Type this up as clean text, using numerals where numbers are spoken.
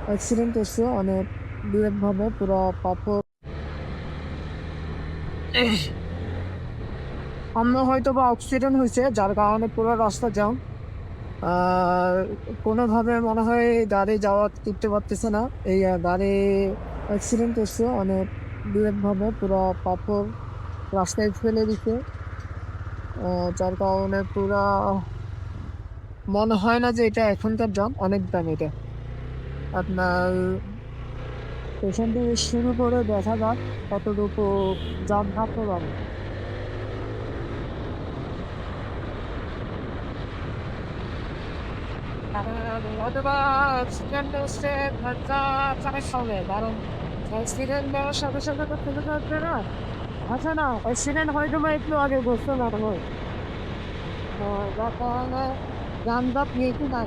Accident হচ্ছে অনেক বিরাটভাবে পুরো পাথর। আমরা হয়তো বা অ্যাক্সিডেন্ট হয়েছে যার কারণে পুরো রাস্তা জ্যাম। আর কোনোভাবে মনে হয় গাড়ি যাওয়া করতে পারতেছে না। এই গাড়ি অ্যাক্সিডেন্ট হচ্ছে অনেক বিরাটভাবে পুরো পাথর রাস্তায় ফেলে দিছে। যার কারণে পুরা মনে হয় না যে এটা এখনকার জ্যাম, অনেক দাম এটা। আপনার এখান থেকে শুরু করে দেখা যাক কতটুকু জ্যাম থাকতে পারে। হয়তোবা অ্যাক্সিডেন্ট হচ্ছে ঘন্টা চারেক হবে, কারণ অ্যাক্সিডেন্ট হওয়ার সাথে সাথে তো ফেলে থাকবে না। আচ্ছা না, অ্যাক্সিডেন্ট হয়তো বা একটু আগে ঘটছে না হয়, যার কারণে জ্যাম নিয়ে কি না।